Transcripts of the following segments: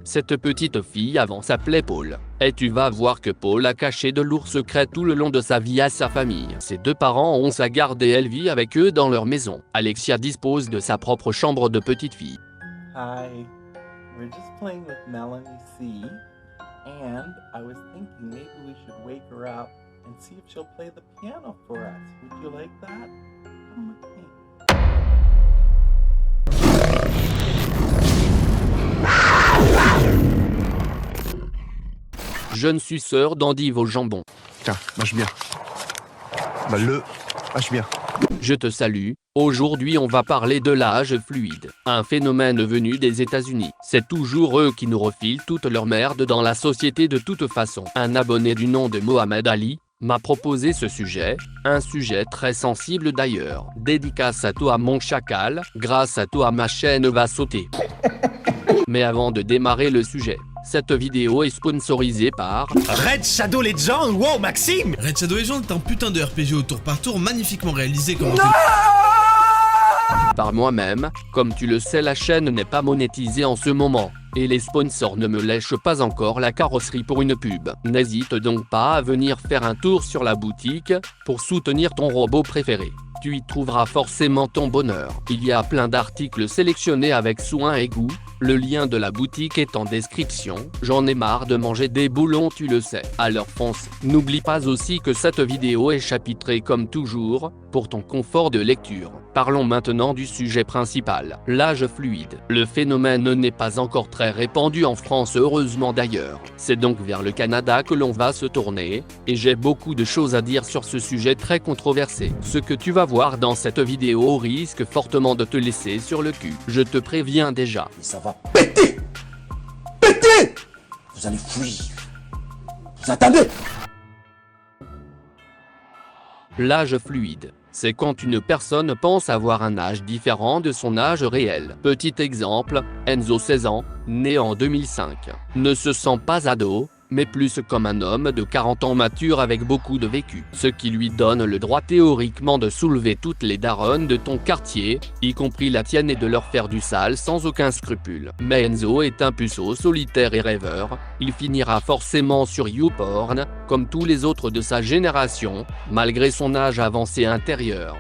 Cette petite fille avant s'appelait Paul. Et tu vas voir que Paul a caché de lourds secrets tout le long de sa vie à sa famille. Ses deux parents ont sa garde et elle vit avec eux dans leur maison. Alexia dispose de sa propre chambre de petite fille. Hi, we're just playing with Melanie C. And I was thinking maybe we should wake her up and see if she'll play the piano for us. Would you like that? Come with me. Jeune suceur d'endives au jambon. Tiens, mâche bien. Mâche bien. Je te salue. Aujourd'hui on va parler de l'âge fluide, un phénomène venu des États-Unis. C'est toujours eux qui nous refilent toute leur merde dans la société de toute façon. Un abonné du nom de Mohamed Ali m'a proposé ce sujet, un sujet très sensible d'ailleurs. Dédicace à toi mon chacal, grâce à toi ma chaîne va sauter. Mais avant de démarrer le sujet, cette vidéo est sponsorisée par Red Shadow Legends. Wow Maxime, Red Shadow Legends est un putain de RPG au tour par tour magnifiquement réalisé comme par moi-même. Comme tu le sais, la chaîne n'est pas monétisée en ce moment, et les sponsors ne me lèchent pas encore la carrosserie pour une pub. N'hésite donc pas à venir faire un tour sur la boutique, pour soutenir ton robot préféré. Tu y trouveras forcément ton bonheur. Il y a plein d'articles sélectionnés avec soin et goût, le lien de la boutique est en description. J'en ai marre de manger des boulons, tu le sais. Alors fonce. N'oublie pas aussi que cette vidéo est chapitrée comme toujours, pour ton confort de lecture. Parlons maintenant du sujet principal, l'âge fluide. Le phénomène n'est pas encore très répandu en France, heureusement d'ailleurs. C'est donc vers le Canada que l'on va se tourner, et j'ai beaucoup de choses à dire sur ce sujet très controversé. Ce que tu vas voir dans cette vidéo risque fortement de te laisser sur le cul. Je te préviens déjà. Et ça va péter! Péter! Vous allez fuir. Vous entendez? L'âge fluide, c'est quand une personne pense avoir un âge différent de son âge réel. Petit exemple, Enzo 16 ans, né en 2005, ne se sent pas ado, mais plus comme un homme de 40 ans mature avec beaucoup de vécu. Ce qui lui donne le droit théoriquement de soulever toutes les daronnes de ton quartier, y compris la tienne, et de leur faire du sale sans aucun scrupule. Mais Enzo est un puceau solitaire et rêveur, il finira forcément sur YouPorn, comme tous les autres de sa génération, malgré son âge avancé intérieur.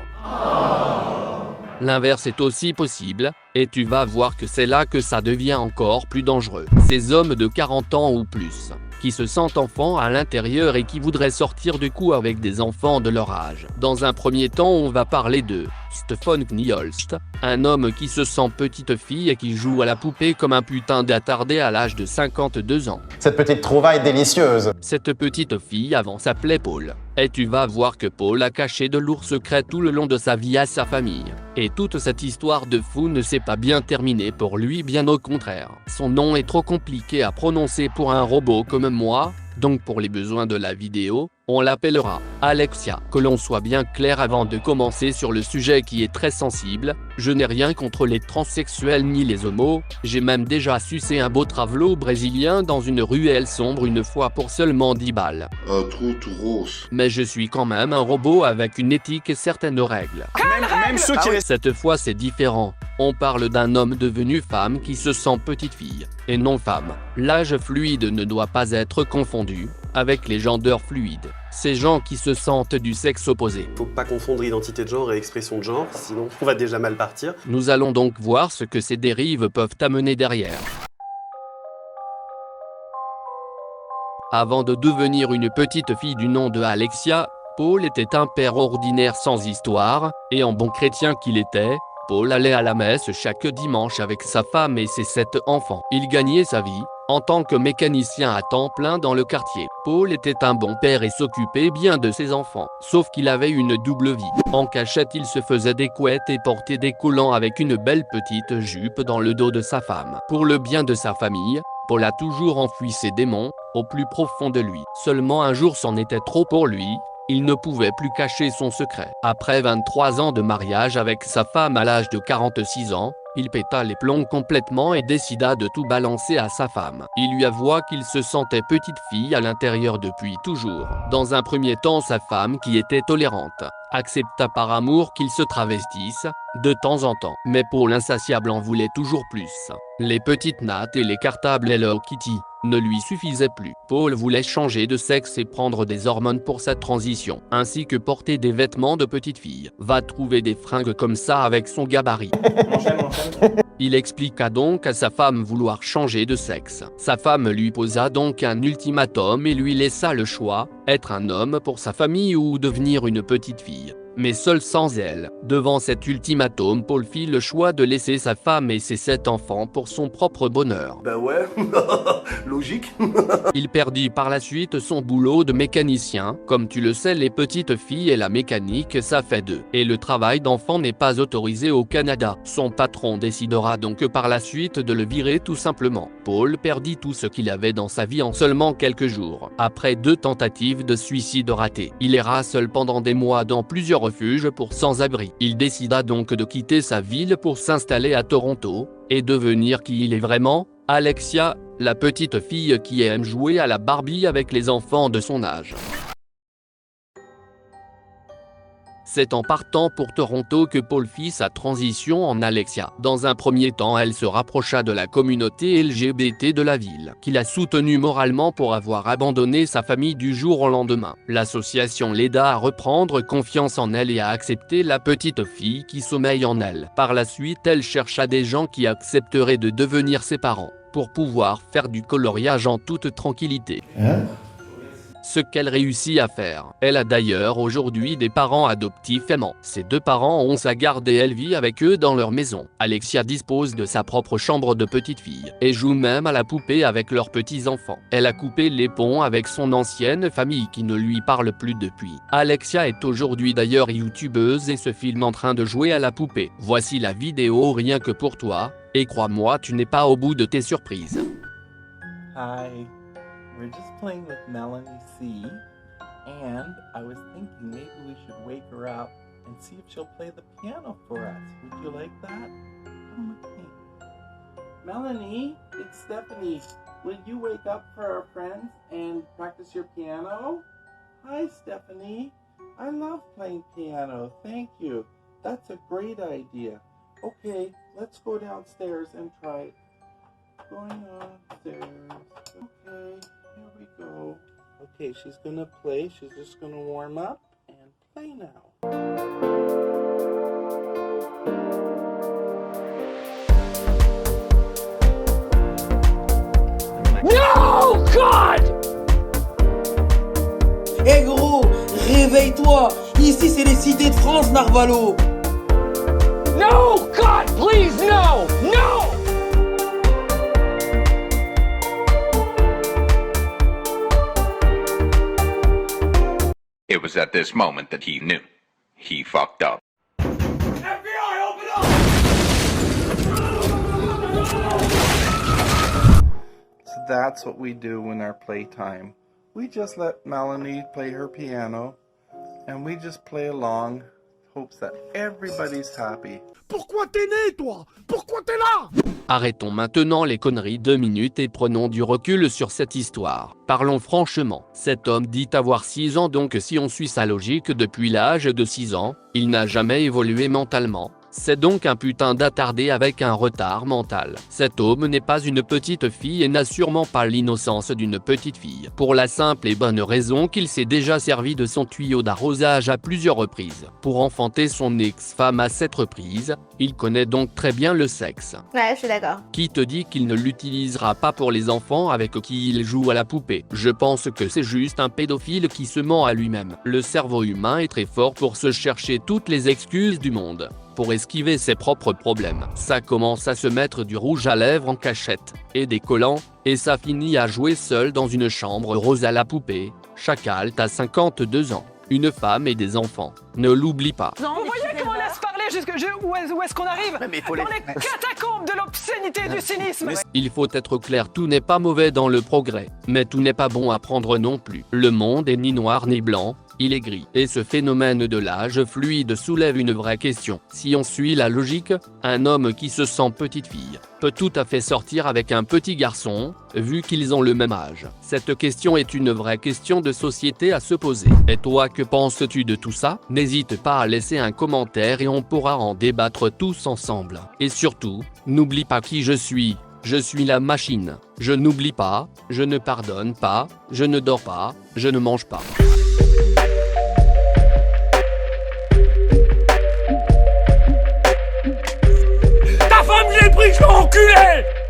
L'inverse est aussi possible, et tu vas voir que c'est là que ça devient encore plus dangereux. Ces hommes de 40 ans ou plus, qui se sentent enfants à l'intérieur et qui voudraient sortir du coup avec des enfants de leur âge. Dans un premier temps, on va parler de Stephen Kniolst, un homme qui se sent petite fille et qui joue à la poupée comme un putain d'attardé à l'âge de 52 ans. Cette petite trouvaille délicieuse. Cette petite fille avant s'appelait Paul. Et tu vas voir que Paul a caché de lourds secrets tout le long de sa vie à sa famille. Et toute cette histoire de fou ne s'est pas bien terminée pour lui, bien au contraire. Son nom est trop compliqué à prononcer pour un robot comme moi, donc pour les besoins de la vidéo, on l'appellera Alexia. Que l'on soit bien clair avant de commencer sur le sujet qui est très sensible, je n'ai rien contre les transsexuels ni les homos, j'ai même déjà sucé un beau travelo brésilien dans une ruelle sombre une fois pour seulement 10 balles. Un trou tout rose. Mais je suis quand même un robot avec une éthique et certaines règles. même ceux qui restent. Cette fois c'est différent, on parle d'un homme devenu femme qui se sent petite fille, et non femme. L'âge fluide ne doit pas être confondu avec les genders fluides, ces gens qui se sentent du sexe opposé. Faut pas confondre identité de genre et expression de genre, sinon on va déjà mal partir. Nous allons donc voir ce que ces dérives peuvent amener derrière. Avant de devenir une petite fille du nom de Alexia, Paul était un père ordinaire sans histoire, et en bon chrétien qu'il était, Paul allait à la messe chaque dimanche avec sa femme et ses 7 enfants. Il gagnait sa vie en tant que mécanicien à temps plein dans le quartier. Paul était un bon père et s'occupait bien de ses enfants, sauf qu'il avait une double vie. En cachette, il se faisait des couettes et portait des collants avec une belle petite jupe dans le dos de sa femme. Pour le bien de sa famille, Paul a toujours enfui ses démons au plus profond de lui. Seulement un jour c'en était trop pour lui. il ne pouvait plus cacher son secret. Après 23 ans de mariage avec sa femme à l'âge de 46 ans, il péta les plombs complètement et décida de tout balancer à sa femme. Il lui avoua qu'il se sentait petite fille à l'intérieur depuis toujours. Dans un premier temps, sa femme, qui était tolérante, accepta par amour qu'il se travestisse, de temps en temps. Mais Paul insatiable en voulait toujours plus. Les petites nattes et les cartables Hello Kitty ne lui suffisaient plus. Paul voulait changer de sexe et prendre des hormones pour sa transition, ainsi que porter des vêtements de petite fille. Va trouver des fringues comme ça avec son gabarit. Il expliqua donc à sa femme vouloir changer de sexe. Sa femme lui posa donc un ultimatum et lui laissa le choix, être un homme pour sa famille ou devenir une petite fille. Mais seul sans elle. Devant cet ultimatum, Paul fit le choix de laisser sa femme et ses 7 enfants pour son propre bonheur. Bah ouais, logique. Il perdit par la suite son boulot de mécanicien. Comme tu le sais, les petites filles et la mécanique, ça fait deux. Et le travail d'enfant n'est pas autorisé au Canada. Son patron décidera donc par la suite de le virer tout simplement. Paul perdit tout ce qu'il avait dans sa vie en seulement quelques jours. Après 2 tentatives de suicide ratées, il erra seul pendant des mois dans plusieurs refuges pour sans-abri. Il décida donc de quitter sa ville pour s'installer à Toronto, et devenir qui il est vraiment, Alexia, la petite fille qui aime jouer à la Barbie avec les enfants de son âge. C'est en partant pour Toronto que Paul fit sa transition en Alexia. Dans un premier temps, elle se rapprocha de la communauté LGBT de la ville, qu'il a soutenue moralement pour avoir abandonné sa famille du jour au lendemain. L'association l'aida à reprendre confiance en elle et à accepter la petite fille qui sommeille en elle. Par la suite, elle chercha des gens qui accepteraient de devenir ses parents, pour pouvoir faire du coloriage en toute tranquillité. Ce qu'elle réussit à faire. Elle a d'ailleurs aujourd'hui des parents adoptifs aimants. Ses 2 parents ont sa garde et elle vit avec eux dans leur maison. Alexia dispose de sa propre chambre de petite fille et joue même à la poupée avec leurs petits-enfants. Elle a coupé les ponts avec son ancienne famille qui ne lui parle plus depuis. Alexia est aujourd'hui d'ailleurs youtubeuse et se filme en train de jouer à la poupée. Voici la vidéo rien que pour toi, et crois-moi, tu n'es pas au bout de tes surprises. Hi. We're just playing with Melanie C. And I was thinking maybe we should wake her up and see if she'll play the piano for us. Would you like that? Come with me. Melanie, it's Stephanie. Will you wake up for our friends and practice your piano? Hi, Stephanie. I love playing piano. Thank you. That's a great idea. Okay, let's go downstairs and try it. Going upstairs. Okay, here we go. Okay, she's gonna play. She's just gonna warm up and play now. No, God! Eh gros, réveille-toi! Ici c'est les cités de France, Narvalo! No, God, please, no! No! It was at this moment that he knew. He fucked up. FBI, open up! So that's what we do in our playtime. We just let Melanie play her piano, and we just play along, hopes that everybody's happy. Pourquoi t'es né, toi? Pourquoi t'es là? Arrêtons maintenant les conneries 2 minutes et prenons du recul sur cette histoire. Parlons franchement. Cet homme dit avoir 6 ans, donc si on suit sa logique depuis l'âge de 6 ans, il n'a jamais évolué mentalement. C'est donc un putain d'attardé avec un retard mental. Cet homme n'est pas une petite fille et n'a sûrement pas l'innocence d'une petite fille. Pour la simple et bonne raison qu'il s'est déjà servi de son tuyau d'arrosage à plusieurs reprises. Pour enfanter son ex-femme à 7 reprises, il connaît donc très bien le sexe. Ouais, je suis d'accord. Qui te dit qu'il ne l'utilisera pas pour les enfants avec qui il joue à la poupée? Je pense que c'est juste un pédophile qui se ment à lui-même. Le cerveau humain est très fort pour se chercher toutes les excuses du monde, pour esquiver ses propres problèmes. Ça commence à se mettre du rouge à lèvres en cachette, et des collants, et ça finit à jouer seul dans une chambre rose à la poupée. Chacal, t'as 52 ans, une femme et des enfants. Ne l'oublie pas. Vous voyez comment on laisse parler où est-ce qu'on arrive? Dans les catacombes de l'obscénité et du cynisme. Il faut être clair, tout n'est pas mauvais dans le progrès, mais tout n'est pas bon à prendre non plus. Le monde est ni noir ni blanc, il est gris. Et ce phénomène de l'âge fluide soulève une vraie question. Si on suit la logique, un homme qui se sent petite fille peut tout à fait sortir avec un petit garçon, vu qu'ils ont le même âge. Cette question est une vraie question de société à se poser. Et toi, que penses-tu de tout ça? N'hésite pas à laisser un commentaire et on pourra en débattre tous ensemble. Et surtout, n'oublie pas qui je suis. Je suis la machine. Je n'oublie pas, je ne pardonne pas, je ne dors pas, je ne mange pas. Ta femme, j'ai pris, je l'ai enculé!